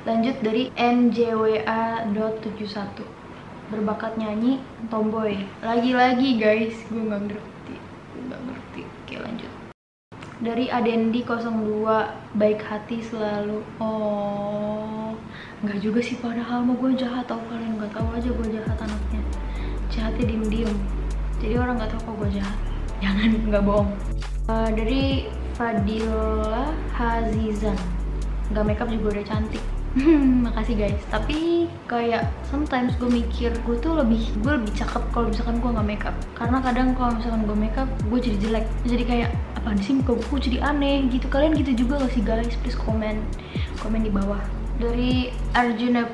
Lanjut dari njwa.71, berbakat nyanyi, tomboy. Lagi-lagi guys, gue nggak ngerti. Oke, lanjut. Dari Adendi02, baik hati selalu. Oh, nggak juga sih, padahal mau gue jahat. Tau kalian nggak tahu aja gue jahat anaknya. Jahatnya diem-diem, jadi orang nggak tahu kok gue jahat. Jangan, nggak bohong. Dari Fadila Hazizan, nggak makeup juga udah cantik. Makasih guys. Tapi kayak sometimes gue mikir gue lebih cakep kalau misalkan gue nggak makeup, karena kadang kalau misalkan gue makeup gue jadi jelek, jadi kayak apaan sih muka gue jadi aneh gitu. Kalian gitu juga gak sih guys? Please komen di bawah. Dari Arjuna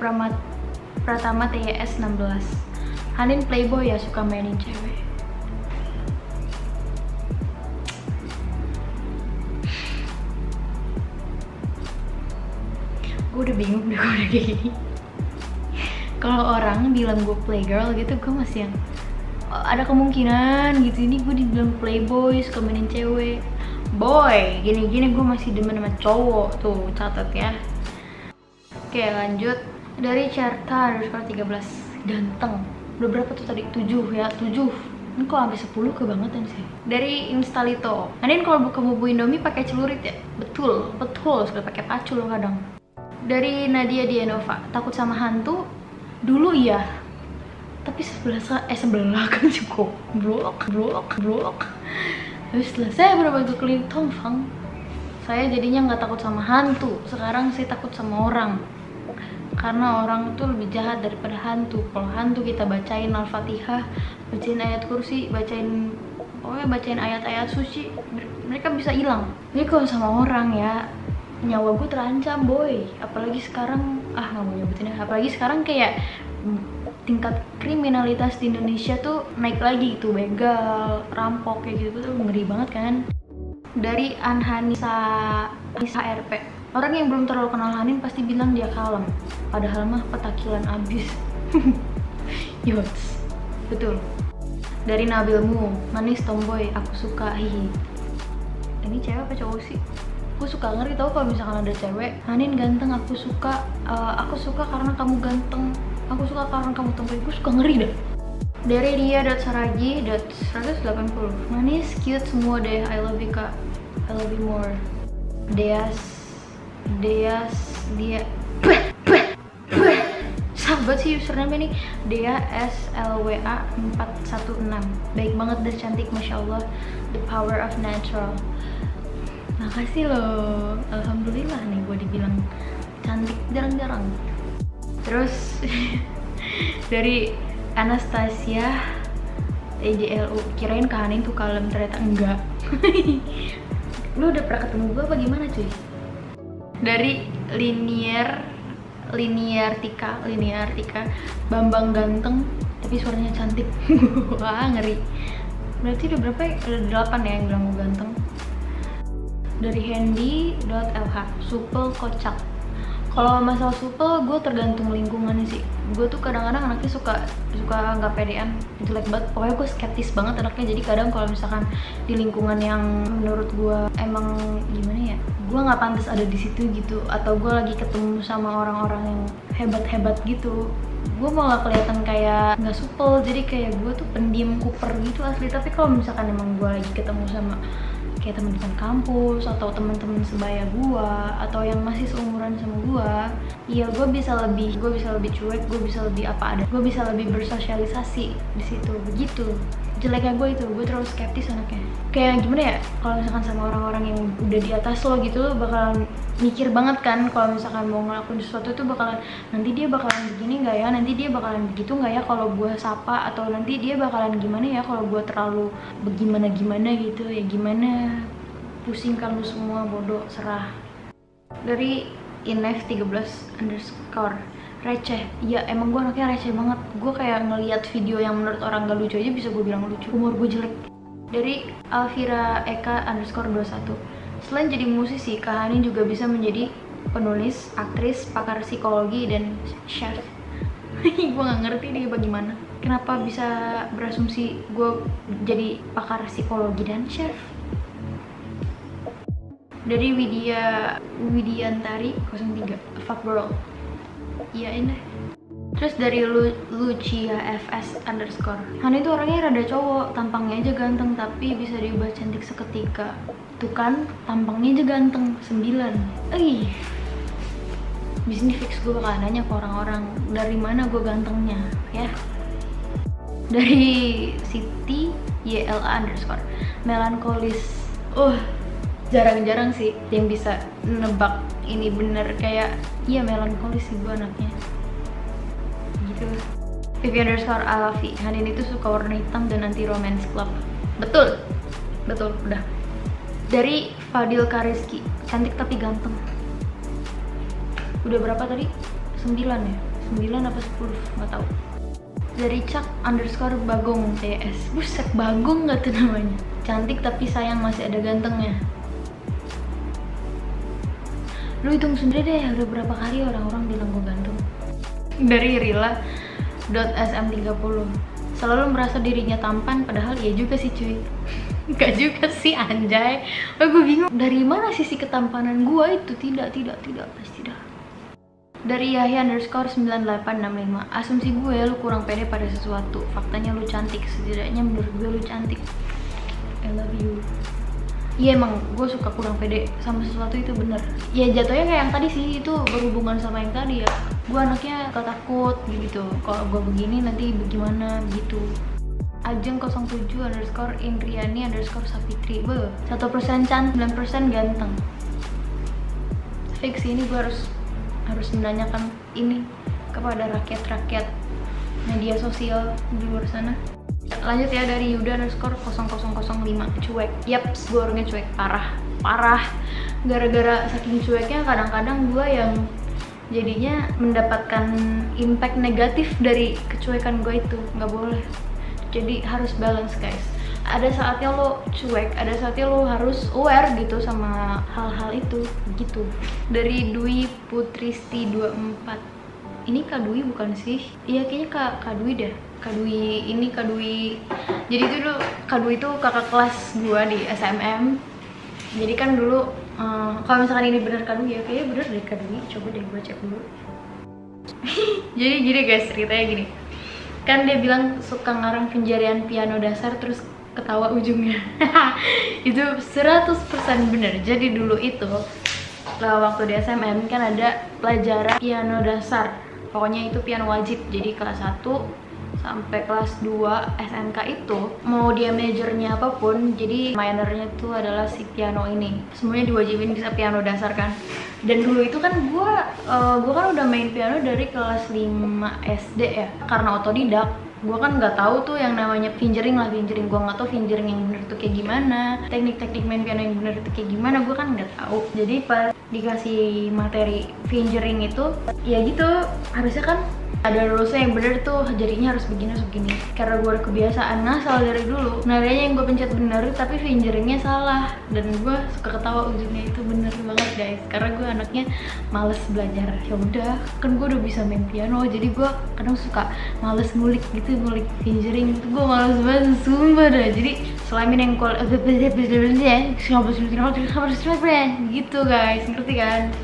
Pratama TYS 16, Hanin playboy ya, suka mainin cewek. Gue udah bingung deh kalau udah kayak gini. Kalau orang bilang gue playgirl gitu, gue masih yang ada kemungkinan gitu. Ini gue dibilang playboy, suka mainin cewek, boy, gini-gini gue masih demen sama cowok. Tuh, catat ya. Oke, lanjut. Dari Carta_13, ganteng. Udah berapa tuh tadi? 7 ya, 7. Ini kok sampai 10 kebangetan sih. Dari Instalito, Anin kalau buka bubuk Indomie pakai celurit ya? Betul, suka pakai pacul kadang. Dari Nadia Dienova, takut sama hantu? Dulu iya, tapi sebelah kan cukup blok. Terus setelah saya beberapa kali tomfang, saya jadinya nggak takut sama hantu. Sekarang saya takut sama orang, karena orang itu lebih jahat daripada hantu. Kalau hantu kita bacain Al-Fatihah, bacain ayat kursi, bacain ayat-ayat suci, mereka bisa hilang. Jadi kalau sama orang ya, nyawa gue terancam boy. Apalagi sekarang, nggak mau nyebutin ya, apalagi sekarang kayak tingkat kriminalitas di Indonesia tuh naik lagi gitu, begal, rampok kayak gitu tuh ngeri banget kan. Dari Anhanisa RP, orang yang belum terlalu kenal Hanin pasti bilang dia kalem, padahal mah petakilan abis. Yots, betul. Dari Nabilmu, manis tomboy, aku suka, hihi. Ini cewek apa cowok sih? Gue suka ngeri tau kalau misalkan ada cewek, Hanin ganteng, aku suka karena kamu ganteng, aku suka karena kamu tomboy. Gue suka ngeri dah. Dari Ria.saragi.180, manis, cute semua deh, I love you kak, I love you more. Dia sahabat sih username ini, Dea SLWA 416, baik banget dan cantik, masya Allah, the power of natural. Makasih loh, alhamdulillah nih gue dibilang cantik, jarang-jarang. Terus dari Anastasia TJLU, kirain Kak Hanin tuh kalem, ternyata enggak. Lu udah pernah ketemu gue apa gimana cuy? Dari Linear Tika, Bambang ganteng tapi suaranya cantik. Wah ngeri. Berarti udah berapa ya? Udah 8 ya yang bilang gue ganteng. Dari Handy.lh, supel kocak. Kalau masalah supel, gue tergantung lingkungannya sih. Gue tuh kadang-kadang anaknya suka nggak pedean, jelek banget. Pokoknya gue skeptis banget anaknya. Jadi kadang kalau misalkan di lingkungan yang menurut gue emang gimana ya, gue nggak pantas ada di situ gitu, atau gue lagi ketemu sama orang-orang yang hebat-hebat gitu, gue malah kelihatan kayak nggak supel. Jadi kayak gue tuh pendiam, kuper gitu asli. Tapi kalau misalkan emang gue lagi ketemu sama kayak teman-teman kampus atau teman-teman sebaya gua atau yang masih seumuran sama gua, iya gue bisa lebih cuek, gue bisa lebih apa ada, gue bisa lebih bersosialisasi di situ. Begitu jeleknya gue itu, gue terlalu skeptis anaknya. Kayak gimana ya, kalau misalkan sama orang-orang yang udah di atas lo gitu, lo bakalan mikir banget kan kalau misalkan mau ngelakuin sesuatu tuh bakalan, nanti dia bakalan begini nggak ya, nanti dia bakalan begitu nggak ya kalau gue sapa, atau nanti dia bakalan gimana ya kalau gue terlalu gimana gitu ya. Gimana, pusingkan lu semua, bodoh, serah. Dari Inef13_, receh. Ya emang gue anaknya receh banget. Gue kayak ngeliat video yang menurut orang gak lucu aja bisa gue bilang lucu. Humor gue jelek. Dari Alvira Eka_21, selain jadi musisi, Kak Hanin juga bisa menjadi penulis, aktris, pakar psikologi, dan chef. Gue gak ngerti deh bagaimana, kenapa bisa berasumsi gue jadi pakar psikologi dan chef. Dari Widiantari 03, fuck girl. Iyain deh. Terus dari Lucia FS underscore, Han itu orangnya rada cowok, tampangnya aja ganteng tapi bisa diubah cantik seketika. Tuh kan, tampangnya aja ganteng, 9. Bisnis fix gue bakal nanya ke orang-orang dari mana gue gantengnya ya. Dari Siti YLA underscore, melankolis. Jarang-jarang sih yang bisa nebak ini bener, kayak iya melankolis sih gue anaknya gitu. Vivi underscore Alafi, Hanin itu suka warna hitam dan anti romance club. Betul udah. Dari Fadil Kariski, cantik tapi ganteng. Udah berapa tadi? 9 ya? 9 apa 10? Nggak tahu. Dari Cak underscore Bagong TS, buset Bagong nggak tuh namanya. Cantik tapi sayang masih ada gantengnya. Lu hitung sendiri deh, udah berapa kali orang-orang bilang gue ganteng. Dari Rila.sm30, selalu merasa dirinya tampan, padahal iya juga sih cuy. Gak juga sih anjay. Gue bingung dari mana sisi ketampanan gue itu. Tidak pasti dah. Dari Yahya underscore 9865, asumsi gue lu kurang pede pada sesuatu, faktanya lu cantik, setidaknya menurut gue lu cantik. I love you. Iya emang gue suka kurang pede sama sesuatu, itu bener. Ya jatuhnya kayak yang tadi sih, itu berhubungan sama yang tadi ya. Gue anaknya takut gitu, kalau gue begini nanti bagaimana gitu. Ajeng 07 underscore Indriani underscore Safitri, 1% cantik, 9% ganteng. Fix ini gue harus menanyakan ini kepada rakyat media sosial di luar sana. Lanjut ya, dari Yuda underscore 0005, cuek. Yaps, gue orangnya cuek parah. Gara-gara saking cueknya kadang-kadang gue yang jadinya mendapatkan impact negatif dari kecuekan gue itu. Nggak boleh. Jadi harus balance guys. Ada saatnya lo cuek, ada saatnya lo harus aware gitu sama hal-hal itu gitu. Dari Dwi Putristi 24, ini Kak Dwi bukan sih? Iya kayaknya Kak Dwi deh. Kak Dwi. Jadi itu dulu Kak Dwi itu kakak kelas gua di SMM. Jadi kan dulu kalau misalkan ini bener Kak Dwi ya, kayaknya bener deh Kak Dwi. Coba deh gua cek dulu. Jadi gini guys, ceritanya gini. Kan dia bilang suka ngarang penjarian piano dasar terus ketawa ujungnya. Itu 100% bener. Jadi dulu itu waktu di SMM kan ada pelajaran piano dasar. Pokoknya itu piano wajib. Jadi kelas 1 sampai kelas 2 SMK itu mau dia majornya apapun, jadi minornya itu adalah si piano ini. Semuanya diwajibin bisa piano dasar kan. Dan dulu itu kan gua kan udah main piano dari kelas 5 SD ya, karena otodidak. Gue kan nggak tahu tuh yang namanya fingering. Gue nggak tahu fingering yang bener tuh kayak gimana, teknik main piano yang bener tuh kayak gimana, gue kan nggak tahu. Jadi pas dikasih materi fingering itu ya gitu, harusnya kan ada rulesnya yang bener tuh, jadinya harus begini. Karena gue udah kebiasaan ngasal dari dulu, nadanya yang gue pencet bener tapi fingeringnya salah, dan gue suka ketawa ujungnya itu bener banget guys. Karena gue anaknya males belajar. Ya udah, kan gue udah bisa main piano, jadi gue kadang suka males ngulik fingering itu, gue males banget sumpah dah. Jadi selain yang call gitu guys, ngerti kan?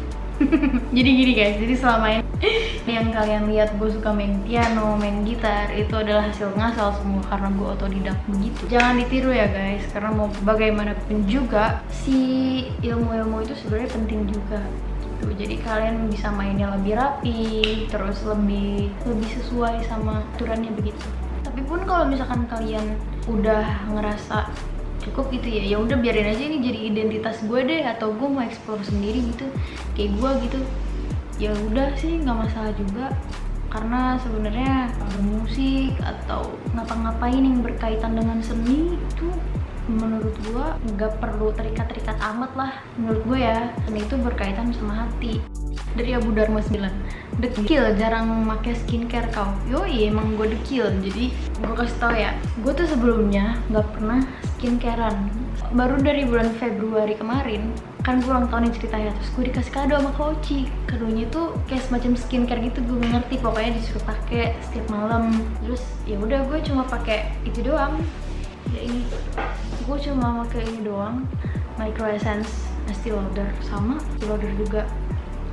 Jadi gini guys, jadi selama ini yang kalian lihat gue suka main piano, main gitar, itu adalah hasil ngasal semua karena gue otodidak begitu. Jangan ditiru ya guys, karena mau bagaimanapun juga si ilmu itu sebenarnya penting juga gitu. Jadi kalian bisa mainnya lebih rapi, terus lebih sesuai sama aturannya begitu. Tapi pun kalau misalkan kalian udah ngerasa cukup gitu ya udah biarin aja ini jadi identitas gue deh, atau gue mau explore sendiri gitu kayak gue gitu, ya udah sih nggak masalah juga. Karena sebenarnya bermusik atau ngapa-ngapain yang berkaitan dengan seni itu menurut gue nggak perlu terikat amat lah menurut gue ya. Seni itu berkaitan sama hati. Dari Abu Dharma 9, dekil jarang pakai skincare kau. Yoi, emang gue dekil. Jadi gue kasih tau ya, gue tuh sebelumnya nggak pernah skincarean. Baru dari bulan Februari kemarin kan gue ulang tahun nih ceritanya, terus gue dikasih kado sama Koci. Kadonya tuh kayak semacam skincare gitu, gue nggak ngerti, pokoknya disuruh pakai setiap malam. Terus ya udah gue cuma pakai itu doang. Ya ini gue cuma pakai ini doang, Micro Essence Estee Lauder, sama Estee Lauder juga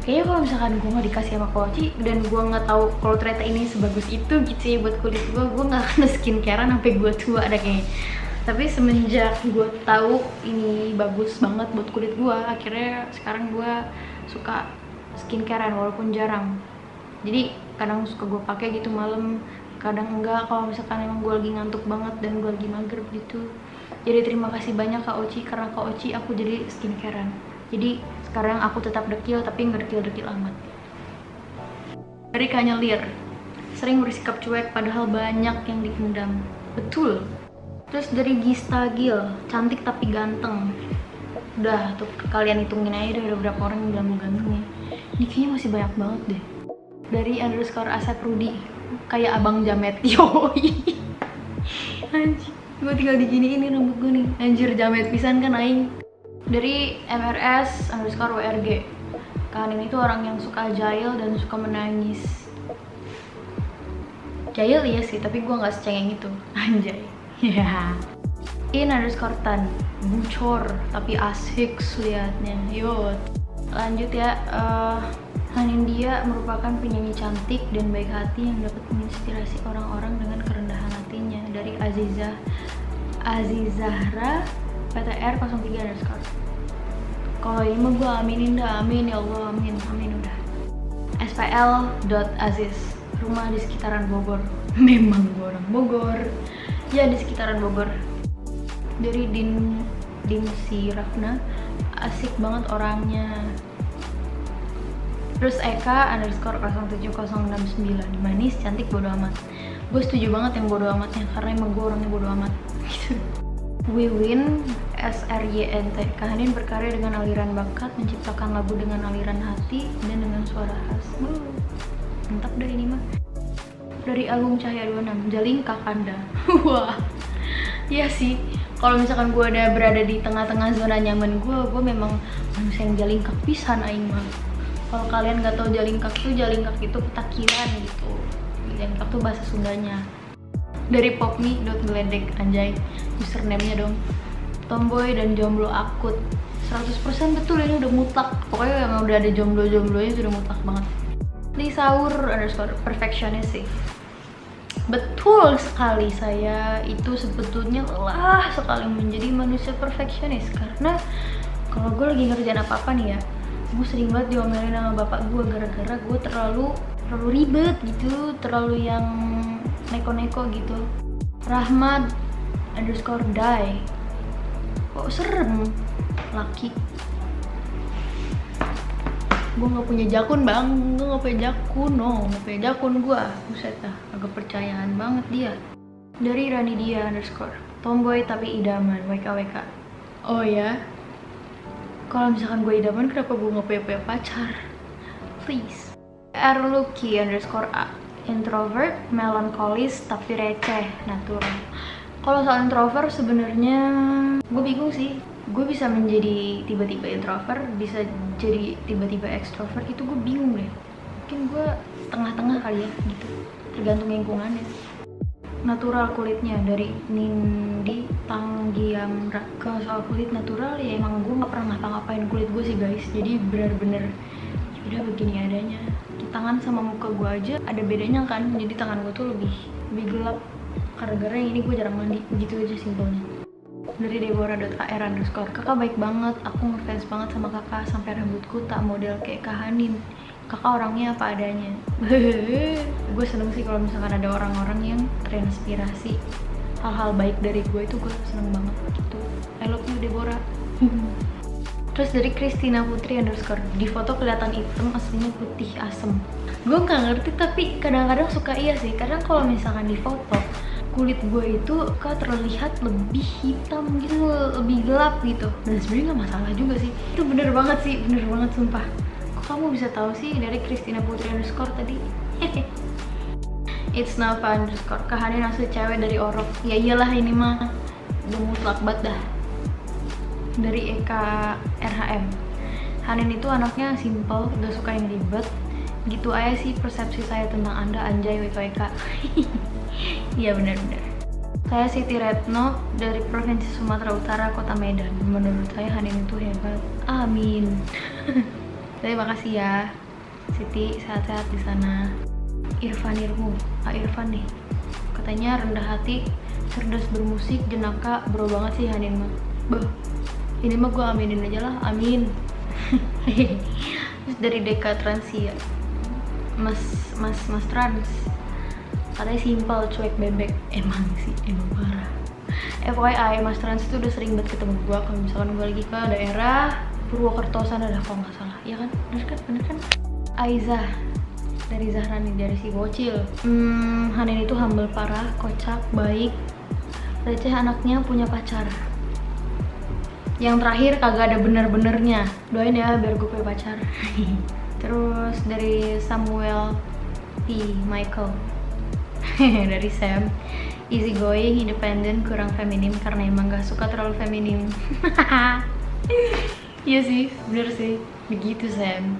kayaknya kalau misalkan gue nggak dikasih sama Koci dan gue nggak tahu kalau ternyata ini sebagus itu gitu ya buat kulit gue nggak akan skincarean sampai gue tua ada kayaknya. Tapi semenjak gue tahu ini bagus banget buat kulit gue, akhirnya sekarang gue suka skincarean walaupun jarang. Jadi kadang suka gue pakai gitu malam, kadang enggak kalau misalkan emang gue lagi ngantuk banget dan gue lagi mager gitu. Jadi terima kasih banyak Kak Oci, karena Kak Oci aku jadi skincarean. Jadi sekarang aku tetap dekil tapi nggak dekil-dekil amat. Dari Kanyelir, sering bersikap cuek padahal banyak yang dipendam. Betul. Terus dari Gista Gil, cantik tapi ganteng. Udah tuh kalian hitungin aja udah berapa orang yang bilang ganteng ya. Ini kayaknya masih banyak banget deh. Dari _Asep Rudi, kayak abang Jamet. Yoi. Anjir, gue tinggal diginiin rambut gue nih. Anjir, Jamet pisan kan aing. Dari MRS_WRG, kalian itu orang yang suka jahil dan suka menangis. Jahil iya sih, tapi gue nggak secengeng itu. Anjay. Ya. In_Tan, bucor tapi asik liatnya. Yo. Lanjut ya. Hanindya merupakan penyanyi cantik dan baik hati yang dapat menginspirasi orang-orang dengan kerendahan hatinya. Dari Azizahra PTR 03_. Kalau ini mah gue aminin dah, amin ya Allah, amin udah. SPL.Aziz, rumah di sekitaran Bogor. Memang gue orang Bogor. Ya di sekitaran Bogor. Dari Dinsi Rafna, asik banget orangnya. Terus Eka _07069, manis, cantik, bodo amat. Gue setuju banget yang bodo amatnya, karena emang gue orangnya bodo amat gitu. Wiwin SRYNT, Kahanin berkarya dengan aliran bakat, menciptakan lagu dengan aliran hati dan dengan suara khas. Mantap deh ini mah. Dari Agung Cahya 26, Jaling Kakanda. Wah, iya sih. Kalau misalkan gue udah berada di tengah-tengah zona nyaman gue memang manusia yang jaling kak pisan aing mah. Kalau kalian nggak tahu jalingkak itu petakilan gitu. Jalingkak tuh bahasa Sundanya. Dari popme.geledek, anjay, username-nya dong. Tomboy dan jomblo akut. 100% betul, ini udah mutlak. Pokoknya yang udah ada jomblo-jomblonya sudah mutlak banget. Lisaur _perfectionist sih. Betul sekali, saya itu sebetulnya lelah sekali menjadi manusia perfeksionis. Karena kalau gue lagi ngerjain apa-apa nih ya, gue sering banget diomelin sama bapak gue gara-gara gue terlalu ribet gitu, terlalu yang neko-neko gitu. Rahmat _die, kok serem laki. Gue nggak punya jakun bang, gue nggak punya jakun, nggak punya jakun gue. Buset dah, agak percayaan banget dia. Dari Ranidia _ tomboy tapi idaman, WKWK. Oh ya, kalau misalkan gue idaman, kenapa gue nggak punya pacar? Please. Erluki _A, introvert, melankolis tapi receh, natural. Kalau soal introvert sebenarnya gue bingung sih. Gue bisa menjadi tiba-tiba introvert, bisa jadi tiba-tiba extrovert, itu gue bingung deh. Mungkin gue tengah-tengah kali ya gitu, tergantung lingkungannya. Natural kulitnya, dari Nindi Tanggiamra. Kalau soal kulit natural ya emang gue nggak pernah ngapa-ngapain kulit gue sih guys, jadi bener-bener udah begini adanya. Tangan sama muka gue aja ada bedanya kan, jadi tangan gue tuh lebih gelap gara-gara yang ini gue jarang mandi, begitu aja simpelnya. Dari Deborah.ar_, kakak baik banget, aku ngefans banget sama kakak sampai rambutku tak model kayak Kahanin. Kakak orangnya apa adanya. Gue seneng sih kalau misalkan ada orang-orang yang terinspirasi hal-hal baik dari gue, itu gue seneng banget gitu. I love you Deborah. Terus dari Christina Putri _ di foto kelihatan hitam, aslinya putih asem. Gue nggak ngerti tapi kadang-kadang suka iya sih. Kadang kalau misalkan di foto kulit gue itu terlihat lebih hitam gitu, lebih gelap gitu. Dan sebenarnya nggak masalah juga sih. Itu bener banget sih, bener banget sumpah. Kok kamu bisa tahu sih? Dari Christina Putri _ tadi. It's Nava _ Kahanin asli cewek dari Orok. Ya iyalah ini mah udah mutlak banget dah. Dari Eka RHM, Hanin itu anaknya simple, gak suka yang ribet. Gitu aja sih persepsi saya tentang anda, anjay WKWK. Iya benar-benar. Saya Siti Retno dari Provinsi Sumatera Utara, Kota Medan. Menurut saya Hanin itu hebat. Amin. Terima kasih ya Siti, sehat-sehat di sana. Irfan nih katanya rendah hati, cerdas bermusik, jenaka, bro banget sih Hanin mah. Ini mah gue aminin aja lah, amin. Terus dari Deka Transia, Mas Trans katanya simpel, cuek, bebek. Emang sih, emang parah. FYI, Mas Trans itu udah sering banget ketemu gue kalau misalkan gue lagi ke daerah Purwokerto sana dah kalau nggak salah, ya kan? Bener kan? Aiza dari Zahrani, dari si bocil. Hanin itu humble parah, kocak, baik, receh anaknya, punya pacar. Yang terakhir kagak ada bener-benernya. Doain ya biar gue punya pacar. Terus dari Samuel P. Michael dari Sam, easy going, independent, kurang feminim karena emang gak suka terlalu feminim. Iya sih, bener sih, begitu Sam.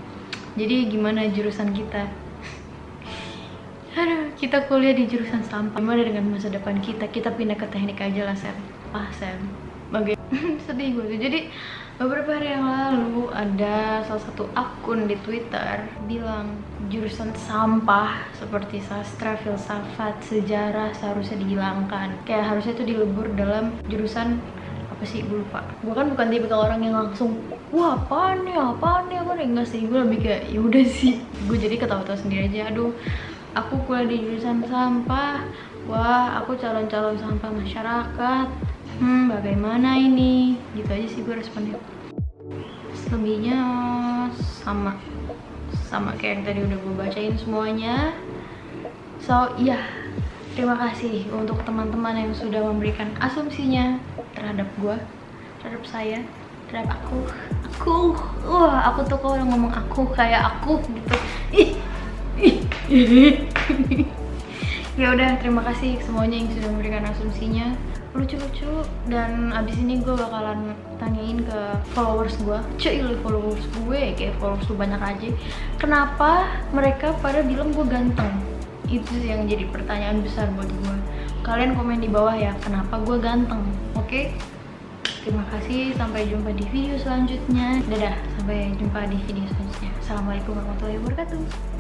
Jadi gimana jurusan kita? Aduh, kita kuliah di jurusan sampah. Gimana dengan masa depan kita? Kita pindah ke teknik aja lah Sam. Sam, sedih gue tuh. Jadi beberapa hari yang lalu ada salah satu akun di Twitter bilang jurusan sampah seperti sastra, filsafat, sejarah seharusnya dihilangkan. Kayak harusnya itu dilebur dalam jurusan apa sih, gue lupa. Gue kan bukan tipikal orang yang langsung wah apaan nih enggak sih. Gue lebih kayak yaudah sih. Gue jadi ketawa-tawa sendiri aja. Aduh, aku kuliah di jurusan sampah. Wah, aku calon-calon sampah masyarakat. Bagaimana ini? Gitu aja sih gue responnya. Selebihnya sama kayak yang tadi udah gue bacain semuanya. So, iya. Terima kasih untuk teman-teman yang sudah memberikan asumsinya terhadap gue, terhadap saya, terhadap aku. Aku tuh kalau orang ngomong aku kayak aku gitu. Ya udah, terima kasih semuanya yang sudah memberikan asumsinya. Lucu-lucu. Dan abis ini gue bakalan tanyain ke followers gue. Followers gue kayak followers tuh banyak aja. Kenapa mereka pada bilang gue ganteng? Itu yang jadi pertanyaan besar buat gue. Kalian komen di bawah ya, kenapa gue ganteng? Oke? Terima kasih, sampai jumpa di video selanjutnya. Dadah, sampai jumpa di video selanjutnya. Assalamualaikum warahmatullahi wabarakatuh.